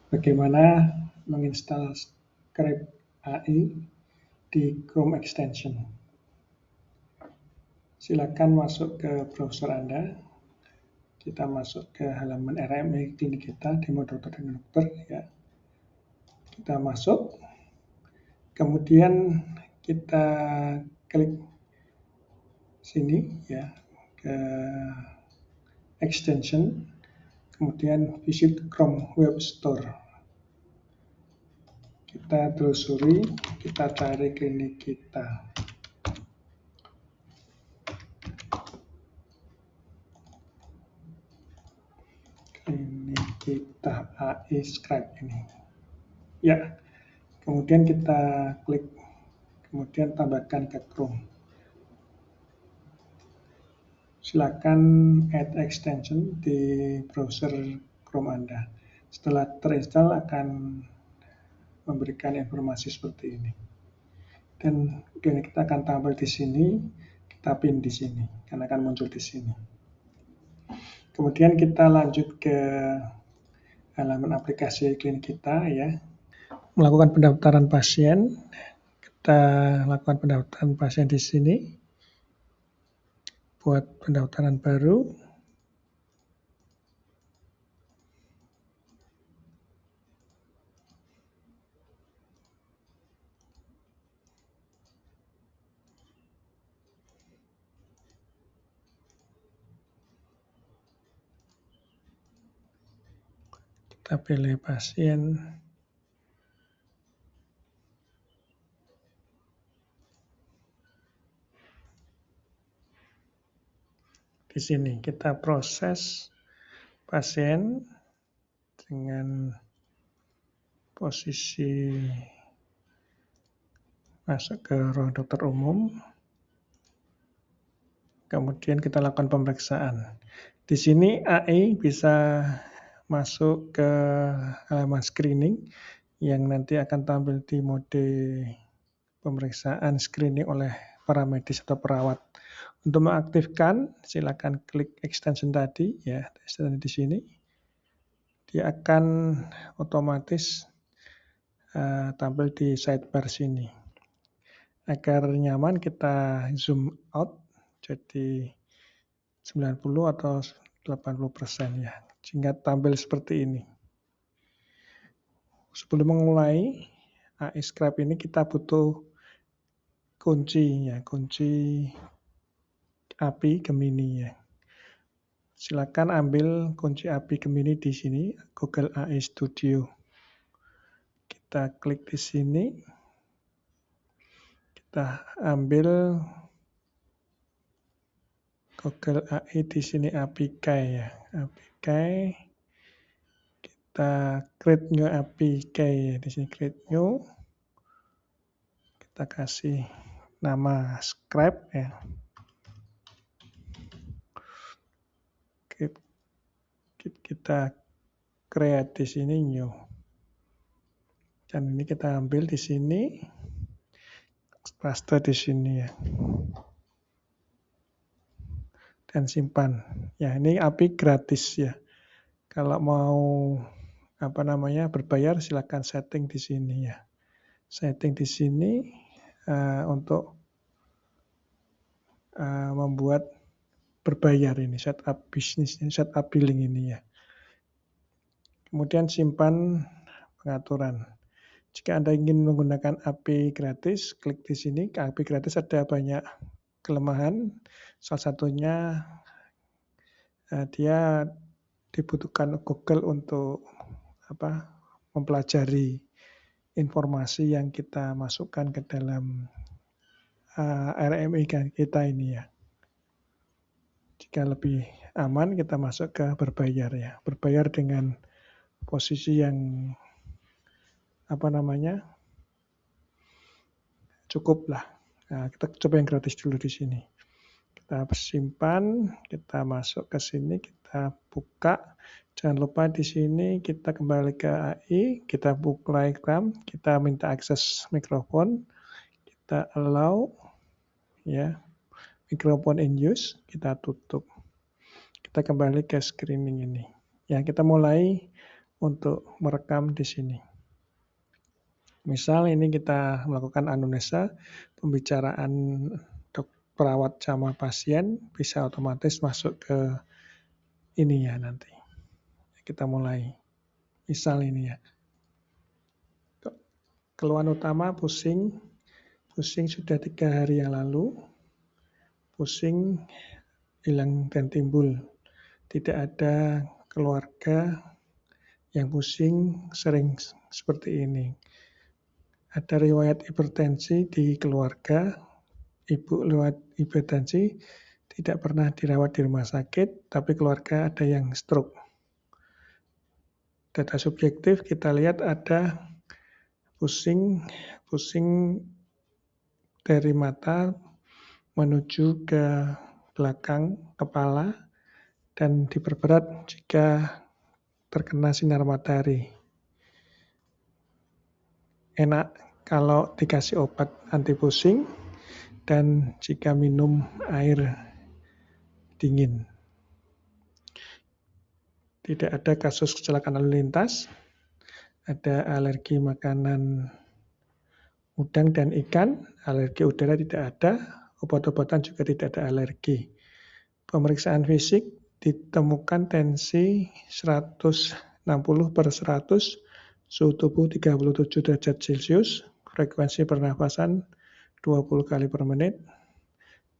Bagaimana menginstal script AI di Chrome Extension. Silakan masuk ke browser Anda. Kita masuk ke halaman RMI klinik kita, Demo Dokter dengan Dokter. Ya. Kita masuk. Kemudian kita klik sini ya ke extension. Kemudian visit Chrome Web Store. Kita telusuri, kita cari klinik kita. Klinik kita AI Scribe ini. Ya, kemudian kita klik, kemudian tambahkan ke Chrome. Silakan add extension di browser Chrome Anda. Setelah terinstall akan memberikan informasi seperti ini. Dan klinik kita akan tampil di sini, kita pin di sini, karena akan muncul di sini. Kemudian kita lanjut ke halaman aplikasi klinik kita ya. Melakukan pendaftaran pasien. Kita lakukan pendaftaran pasien di sini. Buat pendaftaran baru. Kita pilih pasien. Di sini kita proses pasien dengan posisi masuk ke ruang dokter umum. Kemudian kita lakukan pemeriksaan. Di sini AI bisa masuk ke halaman screening yang nanti akan tampil di mode pemeriksaan screening oleh para medis atau perawat. Untuk mengaktifkan, silakan klik extension tadi ya, extension di sini. Dia akan otomatis tampil di sidebar sini. Agar nyaman kita zoom out jadi 90 atau 80% ya, sehingga tampil seperti ini. Sebelum memulai AI Scribe ini kita butuh kunci ya, kunci API Gemini ya. Silakan ambil kunci API Gemini di sini, Google AI Studio. Kita klik di sini. Kita ambil Google AI di sini API key ya, API key. Kita create new API key ya, di sini create new. Kita kasih nama Scribe ya. Kita create di sini new. Dan ini kita ambil di sini, paste di sini ya. Dan simpan. Ya, ini API gratis ya. Kalau mau berbayar silakan setting di sini ya. Setting di sini untuk membuat berbayar ini, setup bisnis, setup billing ini ya. Kemudian simpan pengaturan. Jika Anda ingin menggunakan API gratis, klik di sini. API gratis ada banyak kelemahan. Salah satunya dia dibutuhkan Google untuk mempelajari informasi yang kita masukkan ke dalam RMI kita ini ya. Jika lebih aman kita masuk ke berbayar ya. Berbayar dengan posisi yang cukup lah. Nah, kita coba yang gratis dulu di sini. Kita simpan, kita masuk ke sini, kita buka. Jangan lupa di sini kita kembali ke AI, kita buka iklan, kita minta akses mikrofon, kita allow ya, mikrofon in use, kita tutup. Kita kembali ke screening ini. Ya, kita mulai untuk merekam di sini. Misal ini kita melakukan anamnesa, pembicaraan perawat sama pasien bisa otomatis masuk ke ini ya nanti. Kita mulai. Misal ini ya. Keluhan utama pusing sudah 3 hari yang lalu, pusing hilang dan timbul. Tidak ada keluarga yang pusing sering seperti ini. Ada riwayat hipertensi di keluarga, ibu riwayat hipertensi tidak pernah dirawat di rumah sakit, tapi keluarga ada yang stroke. Data subjektif kita lihat ada pusing dari mata menuju ke belakang kepala dan diperberat jika terkena sinar matahari. Enak kalau dikasih obat anti pusing dan jika minum air dingin. Tidak ada kasus kecelakaan lalu lintas, ada alergi makanan udang dan ikan, alergi udara tidak ada, obat-obatan juga tidak ada alergi. Pemeriksaan fisik ditemukan tensi 160/100, suhu tubuh 37 derajat Celcius, frekuensi pernafasan 20 kali per menit,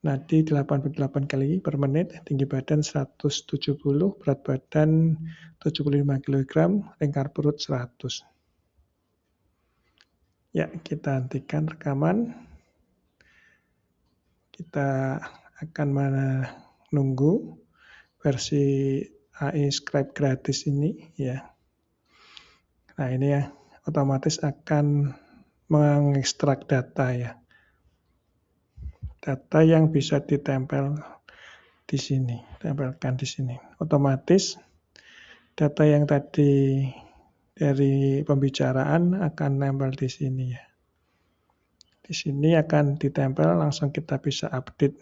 nadi 88 kali per menit, tinggi badan 170, berat badan 75 kg, lingkar perut 100. Ya, kita hentikan rekaman. Kita akan menunggu versi AI Scribe gratis ini ya. Nah, ini ya otomatis akan mengekstrak data ya. Data yang bisa ditempel di sini, tempelkan di sini. Otomatis data yang tadi dari pembicaraan akan nempel di sini ya. Di sini akan ditempel, langsung kita bisa update.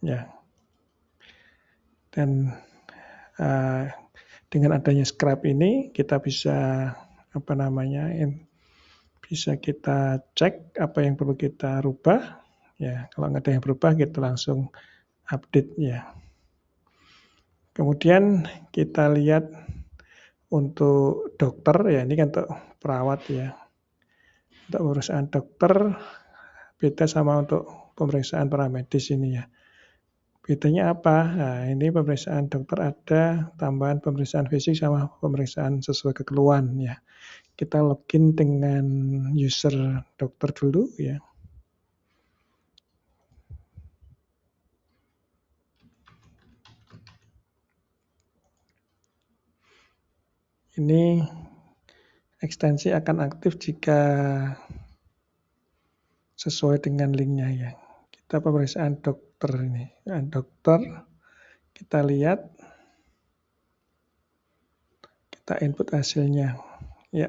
Ya. Dan dengan adanya Scribe ini kita bisa bisa kita cek apa yang perlu kita rubah. Ya, kalau nggak ada yang berubah kita langsung update ya. Kemudian kita lihat untuk dokter ya, ini kan untuk perawat ya. Untuk pemeriksaan dokter beda sama untuk pemeriksaan paramedis ini ya. Bedanya apa? Nah, ini pemeriksaan dokter ada tambahan pemeriksaan fisik sama pemeriksaan sesuai kekeluhan ya. Kita login dengan user dokter dulu ya. Ini ekstensi akan aktif jika sesuai dengan linknya ya. Kita pemeriksaan dokter ini. Nah, dokter kita lihat, kita input hasilnya. Ya.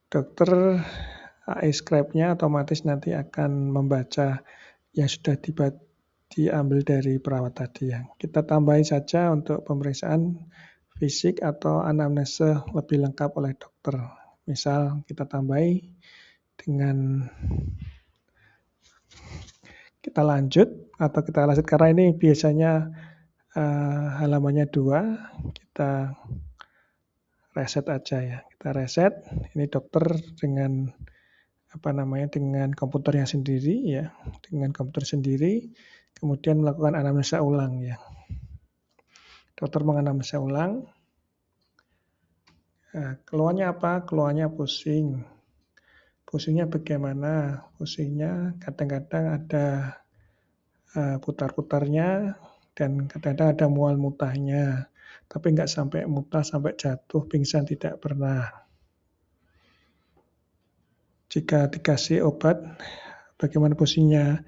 Dokter AI Scribe-nya otomatis nanti akan membaca yang sudah diambil dari perawat tadi ya. Kita tambahin saja untuk pemeriksaan fisik atau anamnesa lebih lengkap oleh dokter. Misal kita tambahi dengan kita lanjut karena ini biasanya halamannya 2, kita reset aja ya. Kita reset, ini dokter dengan dengan komputernya sendiri ya, dengan komputer sendiri, kemudian melakukan anamnesa ulang ya. Dokter menganamnesa ulang. Nah, keluhannya apa? Keluhannya pusing. Pusingnya bagaimana? Pusingnya kadang-kadang ada putar-putarnya dan kadang-kadang ada mual mutahnya. Tapi nggak sampai muntah, sampai jatuh, pingsan tidak pernah. Jika dikasih obat, bagaimana pusingnya?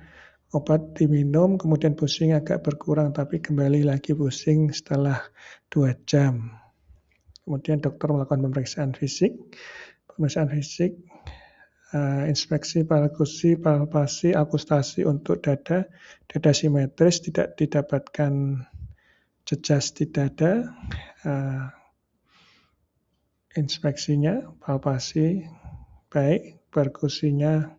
Obat diminum, kemudian pusing agak berkurang, tapi kembali lagi pusing setelah 2 jam. Kemudian dokter melakukan pemeriksaan fisik. Inspeksi, palpasi, akustasi untuk dada simetris, tidak didapatkan jejas tidak ada, inspeksinya, palpasi baik, perkusinya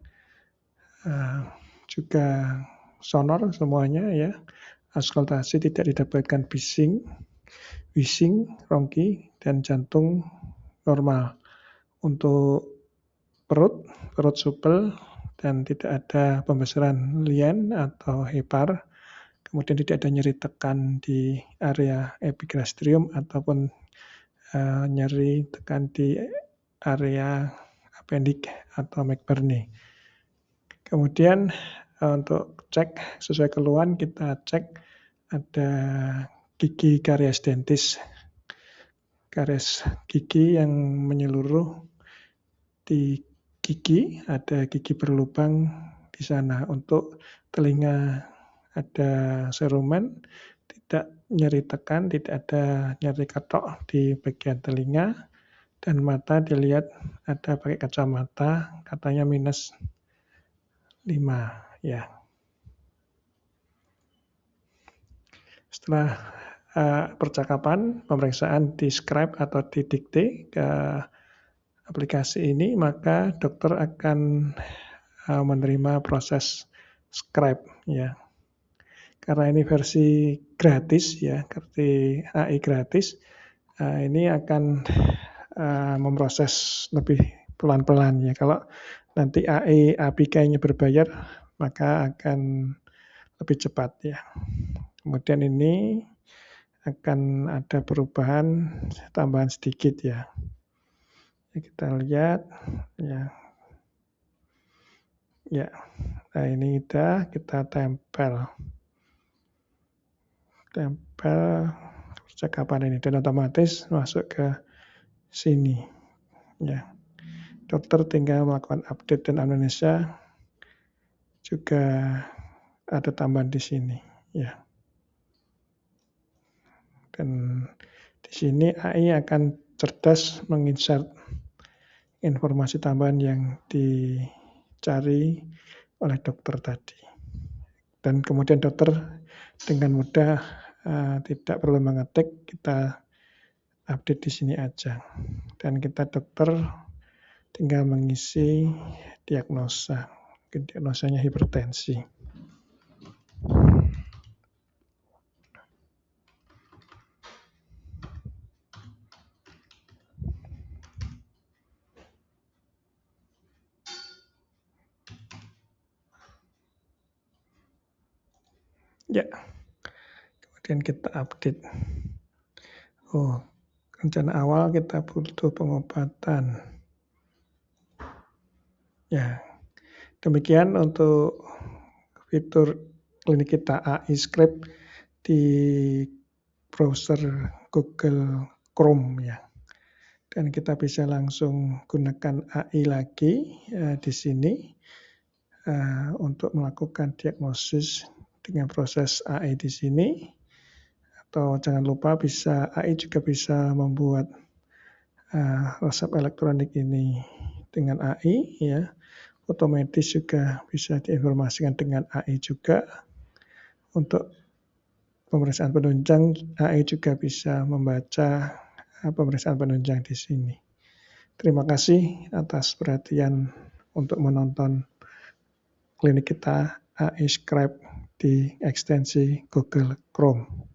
juga sonor semuanya ya. Auskultasi tidak didapatkan bising, wheezing, rongki, dan jantung normal. Untuk perut supel dan tidak ada pembesaran lien atau hepar. Kemudian tidak ada nyeri tekan di area epigastrium ataupun nyeri tekan di area appendix atau McBurney. Kemudian untuk cek sesuai keluhan kita cek ada gigi karies dentis, karies gigi yang menyeluruh di gigi, ada gigi berlubang di sana. Untuk telinga ada serumen, tidak nyeri tekan, tidak ada nyeri ketok di bagian telinga, dan mata dilihat ada pakai kacamata, katanya -5 ya. Setelah percakapan, pemeriksaan di scribe atau didikte ke aplikasi ini, maka dokter akan menerima proses scribe ya. Karena ini versi gratis ya, versi AI gratis, ini akan memproses lebih pelan-pelan ya. Kalau nanti AI APK-nya berbayar, maka akan lebih cepat ya. Kemudian ini akan ada perubahan tambahan sedikit ya. Kita lihat ya. Ya. Nah, ini kita tempel percakapan ini dan otomatis masuk ke sini ya. Dokter tinggal melakukan update dan anamnesa juga ada tambahan di sini ya. Dan di sini AI akan cerdas menginsert informasi tambahan yang dicari oleh dokter tadi. Dan kemudian dokter dengan mudah tidak perlu mengetik, kita update di sini aja. Dan kita dokter tinggal mengisi diagnosa. Diagnosanya hipertensi. Ya, kemudian kita update. Rencana awal kita butuh pengobatan. Ya, demikian untuk fitur klinik kita AI Scribe di browser Google Chrome ya. Dan kita bisa langsung gunakan AI lagi di sini untuk melakukan diagnosis dengan proses AI di sini. Atau jangan lupa AI juga bisa membuat resep elektronik ini dengan AI ya. Otomatis juga bisa diinformasikan dengan AI juga. Untuk pemeriksaan penunjang, AI juga bisa membaca pemeriksaan penunjang di sini. Terima kasih atas perhatian untuk menonton klinik kita AI Scribe di ekstensi Google Chrome.